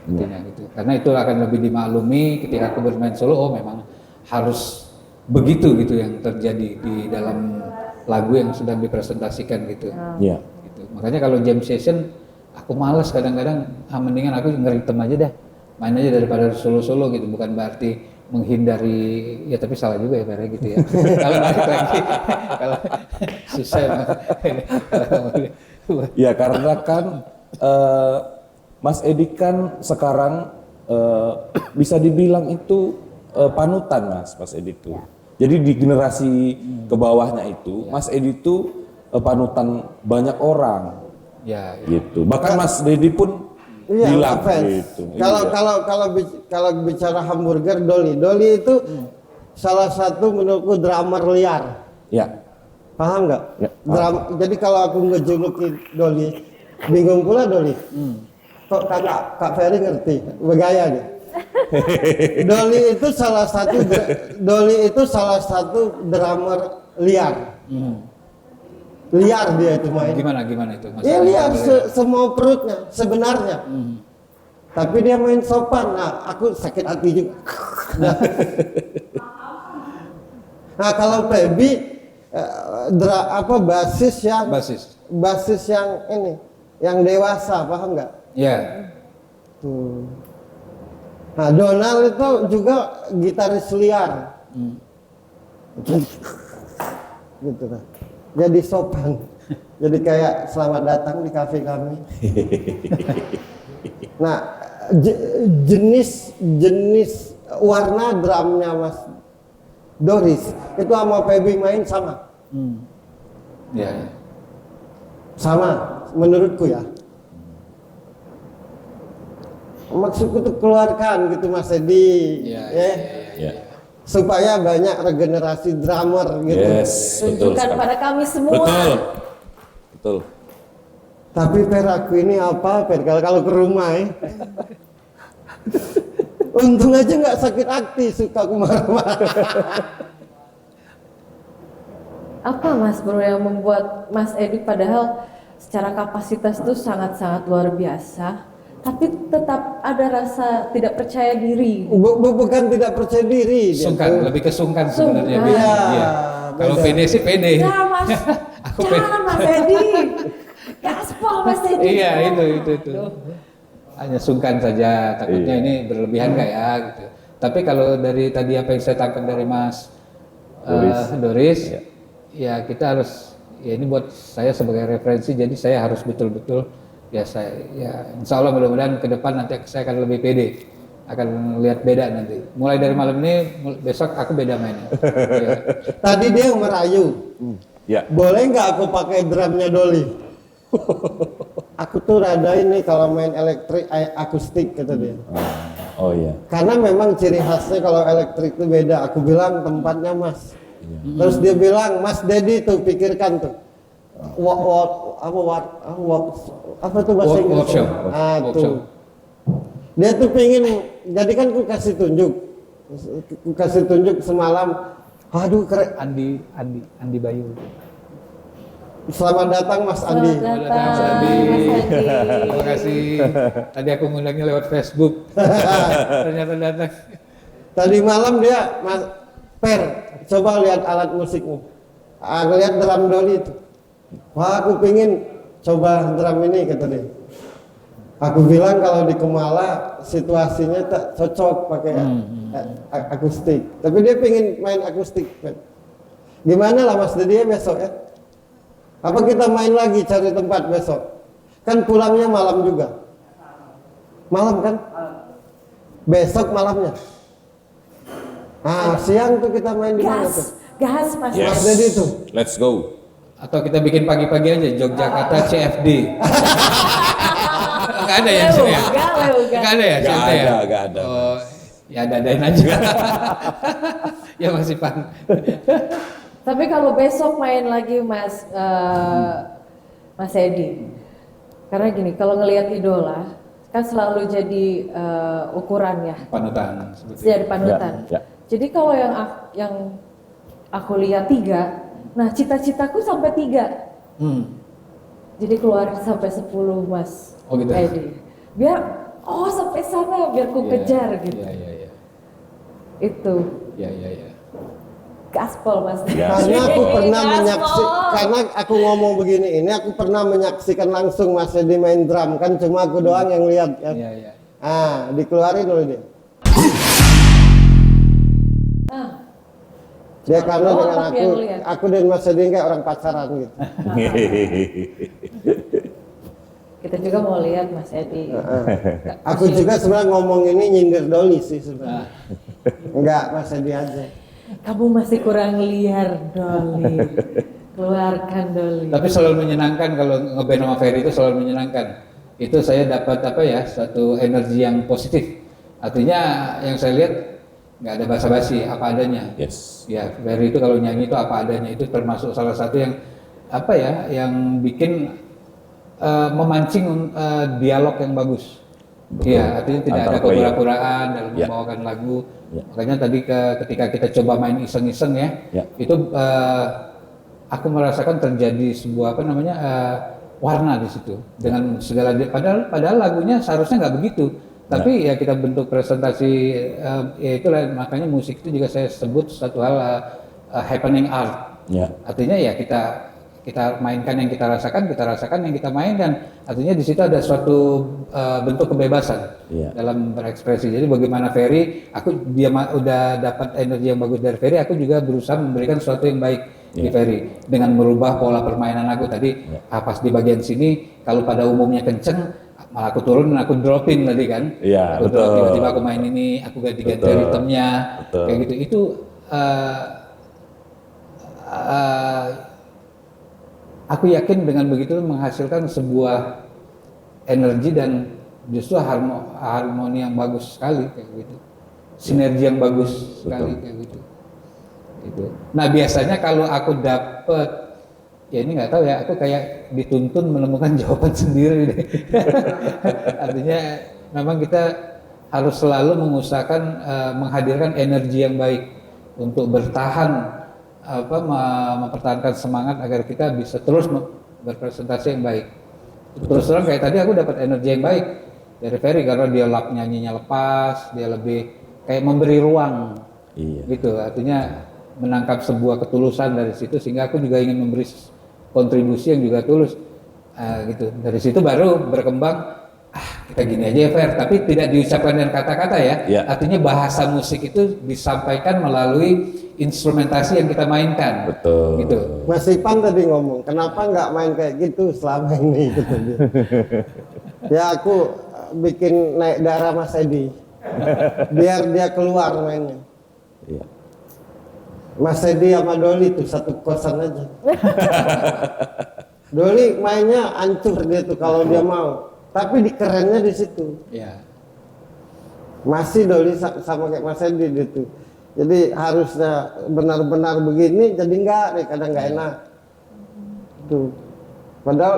intinya gitu, karena itu akan lebih dimaklumi ketika aku bermain solo. Memang harus begitu gitu yang terjadi di dalam lagu yang sedang dipresentasikan gitu. Iya. Gitu. Makanya kalau jam session aku malas kadang-kadang, mendingan aku ngeritem aja dah, main aja daripada solo-solo gitu. Bukan berarti menghindari, ya tapi salah juga ya Pak gitu ya. Kalau balik lagi, kalau susah Ya karena kan Mas Edi kan sekarang bisa dibilang itu panutan Mas Edi itu. Jadi di generasi ke bawahnya itu Mas Edi itu panutan banyak orang. ya. Gitu. Bahkan Mas Dedi pun bilang gitu. Kalau bicara hamburger, Doli itu salah satu menurutku drummer liar. Ya. Paham nggak? Ya, Jadi kalau aku ngejuluki Doli, bingung pula Doli. Kok Kak Ferry ngerti? Bergaya dia. Doli itu salah satu drummer liar. Liar dia itu main. Gimana itu? Dia liar semua perutnya sebenarnya. Tapi dia main sopan. Nah, aku sakit hati juga. Nah, kalau Feby basis yang ini, yang dewasa, paham nggak? Ya. Tuh. Nah, Donald itu juga gitaris liar. Gitu kan. Jadi sopan. Jadi kayak selamat datang di kafe kami. Nah, jenis warna drumnya Mas Doris itu sama Feby main sama. Ya. Sama menurutku ya. Maksudku tuh keluarkan gitu Mas Edi. Ya. Supaya banyak regenerasi drummer gitu. Yes, betul Tunjukkan sekali. pada kami semua. Betul. Tapi Per, aku ini apa Per kalau ke rumah ya. Untung aja nggak sakit hati, suka aku marah-marah. Apa Mas Bro yang membuat Mas Edi padahal secara kapasitas itu sangat-sangat luar biasa, tapi tetap ada rasa tidak percaya diri? Bukan tidak percaya diri. dia Sungkan, tuh. lebih ke sungkan sebenarnya. Sungkan. Iya. Iya, Kalau beda. pede sih pede. Jangan Mas, jangan Mas Edi, gaspol Mas Edi. Iya, itu. Hanya sungkan saja, takutnya ini berlebihan nggak ya gitu. Tapi kalau dari tadi apa yang saya tangkap dari Mas Doris, ya kita harus, ya ini buat saya sebagai referensi, jadi saya harus betul-betul ya insya Allah mudah-mudahan ke depan nanti saya akan lebih pede, akan lihat beda nanti. Mulai dari malam ini, besok aku beda mainnya. Ya. Tadi dia merayu. Ya. Boleh nggak aku pakai drumnya Dolly? Aku tuh rada ini kalau main akustik kata dia. Oh iya. Karena memang ciri khasnya kalau elektrik itu beda. Aku bilang tempatnya Mas. Terus dia bilang Mas Dedi tuh pikirkan tuh. Apa tuh bahasa Inggris? Workshop. Ah Workshop. tuh. Dia tuh pingin, jadi kan ku kasih tunjuk semalam. Aduh keren. Andi Bayu. Selamat datang Mas Andi. Selamat Datang, datang, Mas Andi. Mas Andi. Terima kasih. Tadi aku ngundangnya lewat Facebook. Ternyata datang. Tadi malam dia Mas Per, coba lihat alat musikmu. Aku lihat drum Dolly itu. Wah, aku pingin coba drum ini kata dia. Aku bilang kalau di Kemala situasinya tak cocok pakai akustik. Tapi dia pingin main akustik. Per. Gimana lah Mas Dedi ya besok ya? Apa kita main lagi cari tempat besok? Kan pulangnya malam juga. Malam kan? Besok malamnya. Nah, siang tuh kita main di mana tuh? Gas Mas. Yes. Mas Dedi tuh. Let's go. Atau kita bikin pagi-pagi aja Yogyakarta CFD. Enggak ada ya di sini ya? Enggak ada ya? CFD ya? Nggak ada. Oh, ya ada-adain aja. Ya masih pan. Tapi kalau besok main lagi Mas Edi, karena gini, kalau ngelihat idola kan selalu jadi ukuran ya, Panutan. Seperti jadi panutan. Ya. Jadi kalau yang aku lihat 3, nah cita-citaku sampai 3. Jadi keluar sampai 10 Mas Oh, gitu. Edi. Biar sampai sana biar ku kejar gitu. Iya. Itu Iya. gaspol Mas. Ya. Karena aku pernah Gaspol. karena aku ngomong begini, ini aku pernah menyaksikan langsung Mas Edi main drum, kan cuma aku doang yang lihat kan. Iya. Ah, dikeluarin dulu dia. Dia karena Oh, dengan tapi yang lihat. aku dan Mas Edi kayak orang pacaran gitu. Kita juga mau lihat Mas Edi. Aku juga sebenarnya ngomong ini nyindir Dolly sih sebenarnya. Enggak, Mas Edi aja. Kamu masih kurang liar, Dolly. Keluarkan Dolly. Tapi selalu menyenangkan kalau ngeband sama Ferry itu selalu menyenangkan. Itu saya dapat satu energi yang positif. Artinya yang saya lihat nggak ada basa-basi, apa adanya. Yes. Ya, Ferry itu kalau nyanyi itu apa adanya, itu termasuk salah satu yang yang bikin memancing dialog yang bagus. Iya, artinya tidak Antar ada player. kepura-puraan dalam Ya. membawakan lagu. Ya. Makanya tadi ketika kita coba main iseng-iseng ya, Ya. itu aku merasakan terjadi sebuah apa namanya warna di situ dengan segala padahal lagunya seharusnya nggak begitu. Tapi ya kita bentuk presentasi ya itulah makanya musik itu juga saya sebut satu hal happening art. Ya. Artinya ya kita mainkan yang kita rasakan yang kita mainkan. Artinya di situ ada suatu bentuk kebebasan Iya. dalam berekspresi. Jadi bagaimana Ferry, dia udah dapat energi yang bagus dari Ferry, aku juga berusaha memberikan sesuatu yang baik di Ferry dengan merubah pola permainan aku tadi. Pas di bagian sini kalau pada umumnya kenceng, malah aku turun dan aku dropin tadi kan. Iya, Aku drop, betul. tiba-tiba aku main ini, aku ganti-ganti Betul. ritmenya, Betul. kayak gitu. Itu aku yakin dengan begitu menghasilkan sebuah energi dan justru harmoni yang bagus sekali kayak gitu, sinergi yang bagus sekali kayak gitu. Nah biasanya kalau aku dapet, ya ini nggak tahu ya, aku kayak dituntun menemukan jawaban sendiri deh. Artinya memang kita harus selalu mengusahakan menghadirkan energi yang baik untuk bertahan mempertahankan semangat agar kita bisa terus berpresentasi yang baik. Terus terang kayak tadi aku dapat energi yang baik dari Ferry karena dia nyanyinya lepas, dia lebih kayak memberi ruang, gitu. Artinya menangkap sebuah ketulusan dari situ sehingga aku juga ingin memberi kontribusi yang juga tulus, gitu. Dari situ baru berkembang. Kita gini aja ya Fer, tapi tidak diucapkan dengan kata-kata ya. Artinya bahasa musik itu disampaikan melalui instrumentasi yang kita mainkan. Betul. Gitu. Mas Ipan tadi ngomong, kenapa nggak main kayak gitu selama ini? Gitu dia. Ya aku bikin naik darah Mas Edi, biar dia keluar mainnya. Iya. Mas Edi sama Doli tuh satu kosan aja. Doli mainnya hancur dia tuh kalau dia mau, tapi kerennya di situ. Ya. Masih Doli sama kayak Mas Edi gitu. Jadi harusnya benar-benar begini, jadi enggak nih, kadang nggak enak. Tuh. Padahal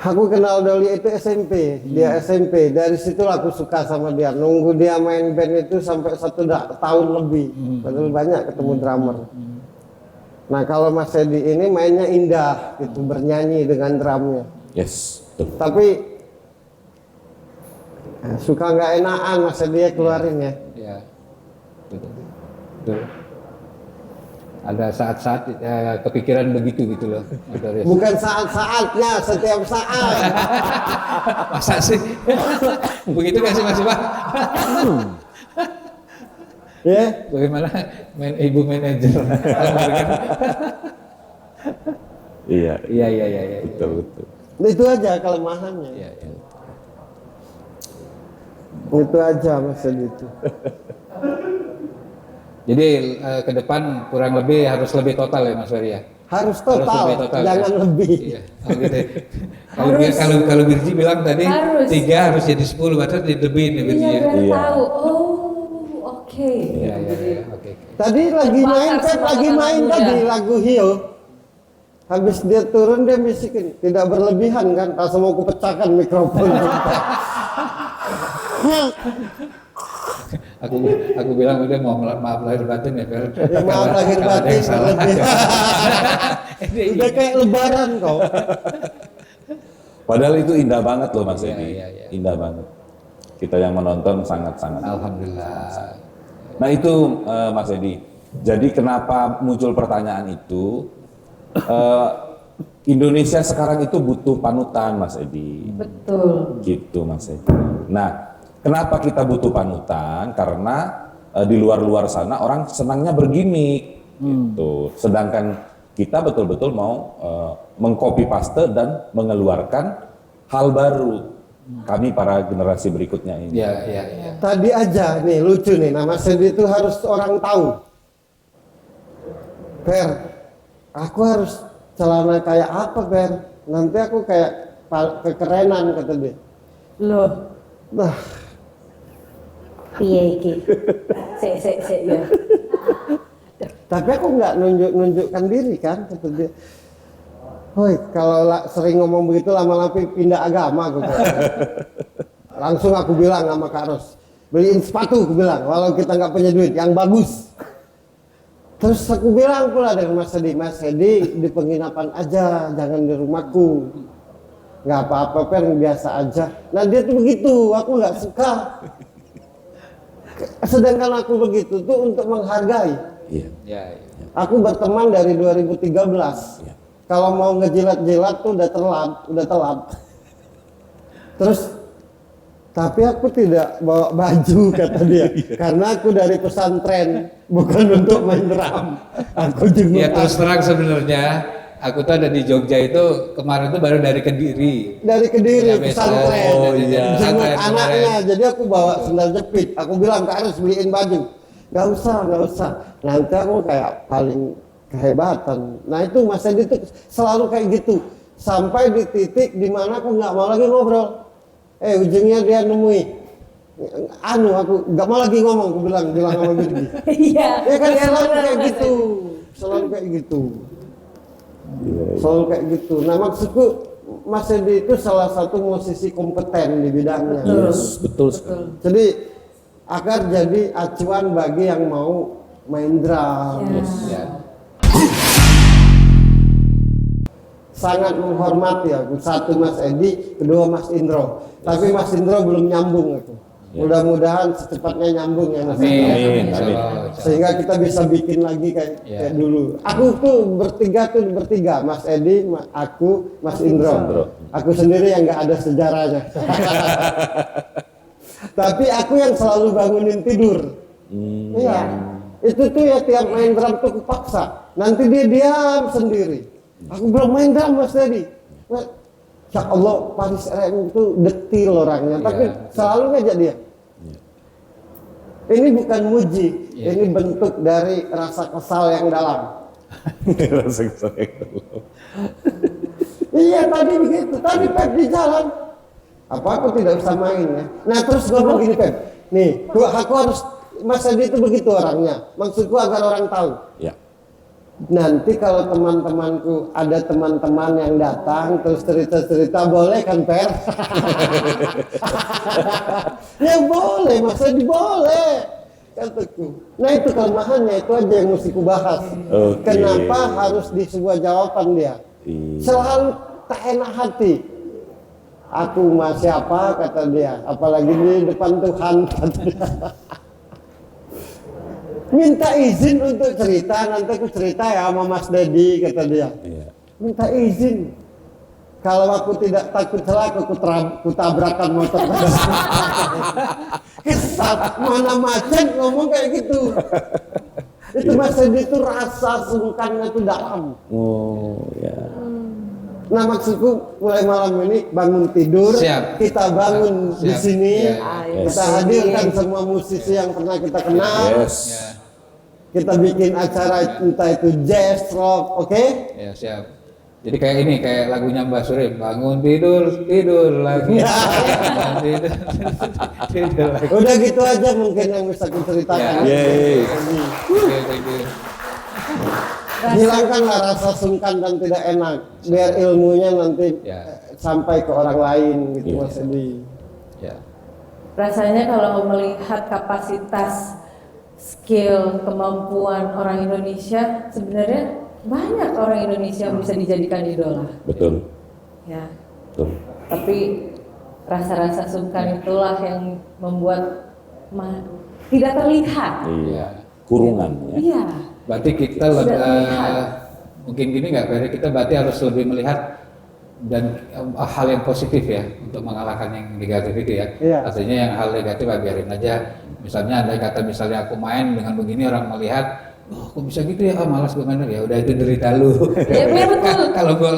aku kenal Doli itu SMP, dia SMP. Dari situ aku suka sama dia. Nunggu dia main band itu sampai 1 tahun lebih. Padahal banyak ketemu drummer. Nah kalau Mas Edi ini mainnya indah, gitu, bernyanyi dengan drumnya. Yes. Betul. Tapi suka nggak enakan Mas Edi keluarin ya. Ya, betul. Ada saat-saat kepikiran begitu gitu loh. Bukan saat-saatnya, setiap saat. Masa sih? Begitu nggak sih Mas Iwan? Ya, Bagaimana ibu manajer? Iya. Iya. Betul. itu aja kelemahannya. Iya. Itu aja Mas Edi itu. Jadi ke depan kurang lebih harus lebih total ya Mas Ferry ya? Harus total, lebih total, jangan ya? lebih. Iya. Oh, gitu. Kalau Birji bilang tadi Harus. 3 harus jadi 10, berarti dilebihin ya Birji Iya, ya? biar Iya. tahu. Oh, oke. Iya. Oke. Tadi lagi main, Pep lagi main tadi lagu Hio. Habis dia turun dia bisikin, tidak berlebihan kan, langsung mau kupecahkan mikrofon. Aku bilang udah mau maaf lahir batin ya Fer. Ya, maaf lahir Kalau ada batin yang salah. berlebihan. Udah kayak lebaran kau. Padahal itu indah banget loh Mas Edi. Iya. Indah banget. Kita yang menonton sangat-sangat. Alhamdulillah. Nah itu Mas Edi. Jadi kenapa muncul pertanyaan itu? Indonesia sekarang itu butuh panutan Mas Edi. Betul. Gitu Mas Edi. Nah, kenapa kita butuh panutan? Karena di luar-luar sana orang senangnya bergimik gitu. Sedangkan kita betul-betul mau mengcopy paste dan mengeluarkan hal baru. Kami para generasi berikutnya ini. Iya. Tadi aja nih lucu nih, nama Mas Edi itu harus orang tahu. Fer, aku harus celana kayak apa Fer? Nanti aku kayak kekerenan kata dia. Loh, Nah, piye iki? Sik ya. tapi aku nggak nunjukkan diri kan kata dia. Hoi, kalau sering ngomong begitu lama-lama pindah agama aku. Langsung aku bilang sama Kak Ros, beliin sepatu, aku bilang, walau kita nggak punya duit, yang bagus. Terus aku bilang pula dengan Mas Hedi di penginapan aja, jangan di rumahku. Nggak apa-apa, yang biasa aja. Nah dia tuh begitu, aku nggak suka. Sedangkan aku begitu tuh untuk menghargai. Iya. Ya, Aku berteman dari 2013. Iya. Kalau mau ngejilat-jilat tuh udah telat. Terus tapi aku tidak bawa baju kata dia, karena aku dari pesantren, bukan untuk main drum. Aku juga ya terus terang sebenarnya aku tuh ada di Jogja itu kemarin tuh baru dari Kediri. dari Kediri Ya, besok. pesantren, Oh, iya. jenguk Pesantren anaknya. kemarin. Jadi aku bawa sendal jepit. Aku bilang Kak Aris beliin baju. Gak usah. Nanti aku kayak paling kehebatan. Nah itu Mas Edi tuh selalu kayak gitu. Sampai di titik dimana aku nggak mau lagi ngobrol. Ujungnya dia nemui. Aku nggak mau lagi ngomong. Aku bilang sama Birgi. Iya. Ya kan selalu benar, kayak Mas gitu. Edi. Selalu kayak gitu. Selalu kayak gitu. Nah maksudku Mas Edi itu salah satu musisi kompeten di bidangnya. Yes, betul sekali. Jadi agar jadi acuan bagi yang mau main drum. Ya. Ya. Sangat menghormati aku. Satu Mas Edi, kedua Mas Indro. Tapi Mas Indro belum nyambung aku. Mudah-mudahan secepatnya nyambung ya Mas Indro. Amin. Sehingga kita bisa bikin lagi kayak dulu. Aku tuh bertiga, Mas Edi, aku, Mas Indro. Aku sendiri yang nggak ada sejarahnya. Tapi aku yang selalu bangunin tidur. Iya. Itu tuh ya tiap main drum tuh kupaksa. Nanti dia diam sendiri. Aku belum main drum Mas Edi. Ya Allah, Paris RM itu detil orangnya, tapi selalu ngajak dia. Ini bukan muji, ini bentuk dari rasa kesal yang dalam. Iya tadi begitu, tadi Pep di jalan. Apa aku tidak bisa main ya? Nah terus gue bilang gini Pep, nih aku harus, Mas Edi itu begitu orangnya. Maksudku agar orang tahu. Ya. Nanti kalau teman-temanku ada teman-teman yang datang terus cerita-cerita boleh kan Per? Ya boleh, Mas Edi boleh kataku. Nah itu kelemahannya, itu aja yang mesti ku bahas. Oke. Kenapa harus di sebuah jawaban dia? Iya. Selalu tak enak hati. Aku mah siapa kata dia, apalagi di depan Tuhan kata dia. Minta izin untuk cerita, nanti aku cerita ya sama Mas Dedi kata dia. Iya. Minta izin. Kalau aku tidak takut celaka, aku tabrakan motor. Kesal, mana macet ngomong kayak gitu. Itu Mas Dedi itu rasa sungkannya itu dalam. Oh ya. Nah maksudku mulai malam ini bangun tidur, Siap. kita bangun di Siap. sini, Ya. kita hadirkan semua musisi yang pernah kita kenal. Yes. Ya. Kita bikin acara entah itu jazz, rock, oke? Ya, siap. Jadi kayak ini, kayak lagunya Mbak Suri, bangun tidur lagi. Bangun tidur lagi. Udah gitu aja mungkin yang bisa kuceritakan. Yeay. Oke, thank you. Hilangkanlah rasa sungkan dan tidak enak, biar ilmunya nanti Ya. sampai ke orang lain gitu Iya. Mas Edi. Ya. Rasanya kalau melihat kapasitas, skill, kemampuan orang Indonesia, sebenarnya banyak orang Indonesia yang bisa dijadikan idola. Betul. Ya. Betul. Tapi rasa-rasa sungkan itulah yang membuat tidak terlihat. Iya. Kurungan ya. Iya. Berarti kita Sudah terlihat. mungkin gini nggak, Ferry? Kita berarti harus lebih melihat dan hal yang positif ya untuk mengalahkan yang negatif itu ya. Iya. Artinya yang hal negatif biarin aja. Misalnya andai kata misalnya aku main dengan begini, orang melihat, oh kok bisa gitu ya, malas gue main, ya udah itu derita lu. Ya, betul.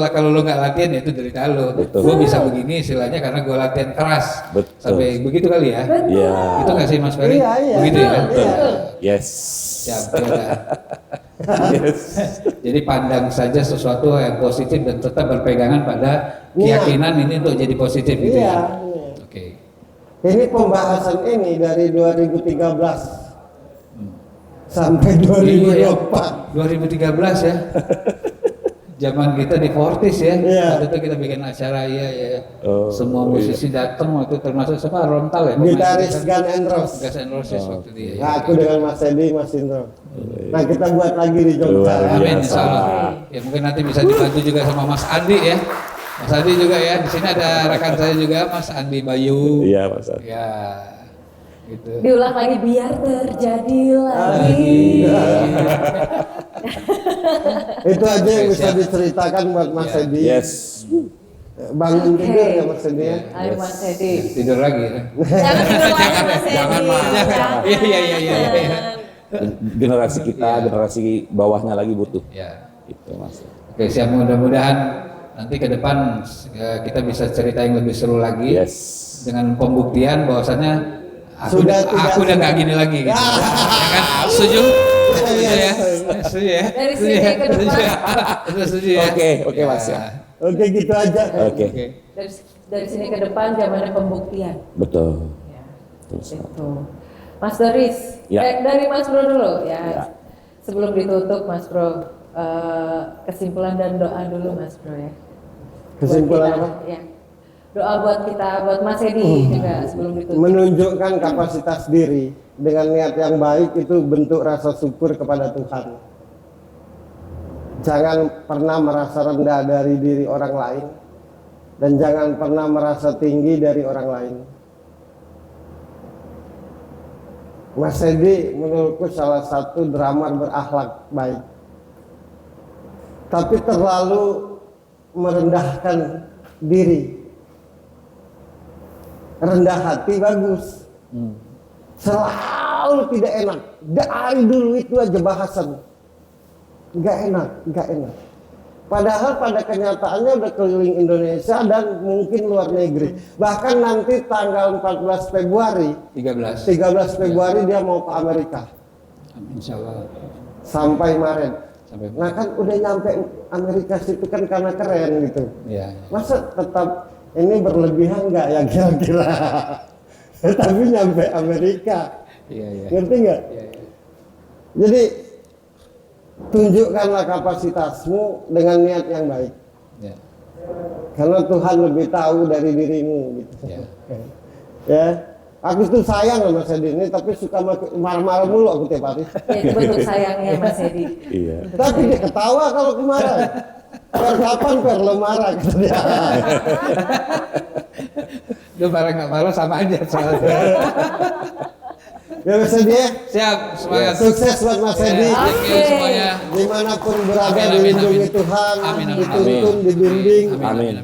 kalau lu nggak latihan ya itu derita lu. Betul. Gue bisa begini istilahnya karena gue latihan keras. Betul. Sampai begitu kali ya. Betul. Iya. Itu nggak sih Mas Ferry? Iya, iya. Begitu ya. Iya. Yes. Siap, ya udah. Yes. Jadi pandang saja sesuatu yang positif dan tetap berpegangan pada keyakinan ini untuk jadi positif gitu Iya. ya. Iya. Oke. Ini pembahasan ini dari 2013 sampai Iya, 2024. 2013 ya. zaman kita di Fortis ya. Iya. Waktu itu kita bikin acara ya. Oh, Semua musisi datang waktu itu, termasuk siapa? Rontal ya. Gitaris Guns N' Roses. Guns N' Roses waktu itu ya. Nah, aku dengan Mas Edi, Mas Indro. Nah, kita buat lagi di Jogja. Luar Amin, biasa. insyaallah. Ya mungkin nanti bisa dibantu juga sama Mas Andi ya. Mas Andi juga ya. Di sini ada rekan saya juga, Mas Andi Bayu. Iya, Mas. Ya, gitu. Diulang lagi biar terjadi lagi. Itu aja yang bisa Siap. diceritakan buat Mas Edi. Yes. Bangun tidur ya Mas Edi ya. Ayo Mas Edi. Tidur lagi ya. Jangan tidur lagi Mas Edi. jangan, Mas. Jangan. Iya. Generasi kita, generasi bawahnya lagi butuh. Ya. Itu, Mas. Oke, siap, mudah-mudahan nanti ke depan kita bisa cerita yang lebih seru lagi. Yes. Dengan pembuktian bahwasannya aku Sudah udah tidak nggak gini lagi gitu. Ya kan? Setuju? Setuju ya? Setuju ya? Dari sini ke depan. Setuju ya? Setuju ya? Oke, Mas ya. Oke, gitu aja. Oke. Oke. Dari sini ke depan zamannya pembuktian. Betul. Ya. Terus. Itu. Mas Doris, Ya. dari Mas Bro dulu ya. Ya. Sebelum ditutup Mas Bro, kesimpulan dan doa dulu Mas Bro ya. Kesimpulan Buat kita, apa? Ya. Doa buat kita, buat Mas Edi juga sebelum ditutup. Menunjukkan kapasitas diri dengan niat yang baik itu bentuk rasa syukur kepada Tuhan. Jangan pernah merasa rendah dari diri orang lain dan jangan pernah merasa tinggi dari orang lain. Mas Edi menurutku salah satu drummer berakhlak baik, tapi terlalu merendahkan diri. Rendah hati bagus, selalu tidak enak. Dari dulu itu aja bahasan, nggak enak. Padahal pada kenyataannya udah keliling Indonesia dan mungkin luar negeri. Bahkan nanti tanggal 14 Februari, 13. 13 Februari dia mau ke Amerika Insya Allah. sampai Maret. Sampai. Nah kan udah nyampe Amerika situ kan karena keren gitu. Ya. Masa tetap ini berlebihan nggak ya kira-kira? Tapi nyampe Amerika, Iya. ngerti nggak? Iya. Jadi tunjukkanlah kapasitasmu dengan niat yang baik. Ya. Karena Tuhan lebih tahu dari dirimu gitu. Ya. Ya. Aku tuh sayang sama Mas Edi ini, tapi suka marah-marah mulu aku tiap hari. Ya, itu bentuk sayangnya Mas Edi. Iya. Tapi dia ketawa kalau aku marah. Per kapan per lo marah kata dia. Lu marah nggak marah sama aja soalnya. Ya Mas Edi ya. Siap, semangat. Sukses buat Mas Edi. Ya, thank you Oke. semuanya. Dimanapun berada Amin, amin, dilindungi amin. Tuhan, Amin, amin, dituntun, amin. dibimbing, Amin.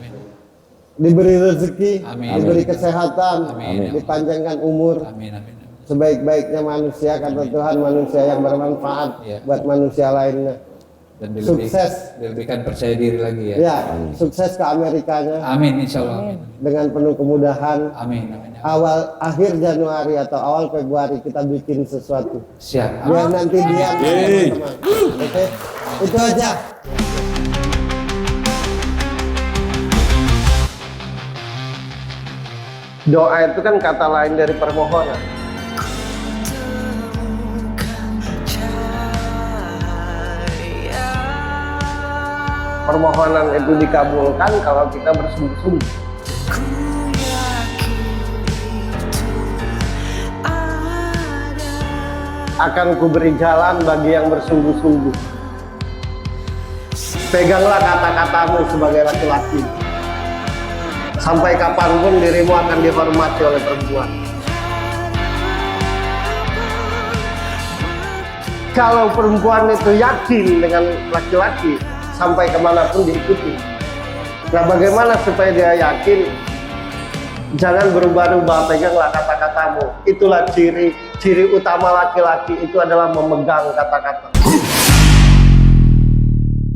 diberi rezeki, Amin. diberi Amin. kesehatan, Amin. dipanjangkan umur. Amin. Sebaik-baiknya manusia, kata Tuhan, manusia yang bermanfaat Ya. buat manusia lainnya. Dan Sukses. dilebihkan percaya diri lagi ya. Ya, sukses ke Amerikanya Amin, insya Allah. Amin. dengan penuh kemudahan. Amin. Akhir Januari atau awal Februari kita bikin sesuatu. Siap. Biar nanti dia Yeay. teman-teman. Oke, itu aja. Doa itu kan kata lain dari permohonan. Permohonan itu dikabulkan kalau kita bersungguh-sungguh. Akan kuberi jalan bagi yang bersungguh-sungguh. Peganglah kata-katamu sebagai laki-laki. Sampai kapanpun dirimu akan dihormati oleh perempuan. Kalau perempuan itu yakin dengan laki-laki, sampai kemanapun diikuti. Nah, bagaimana supaya dia yakin? Jangan berubah-ubah, peganglah kata-katamu. Itulah ciri utama laki-laki itu adalah memegang kata-kata.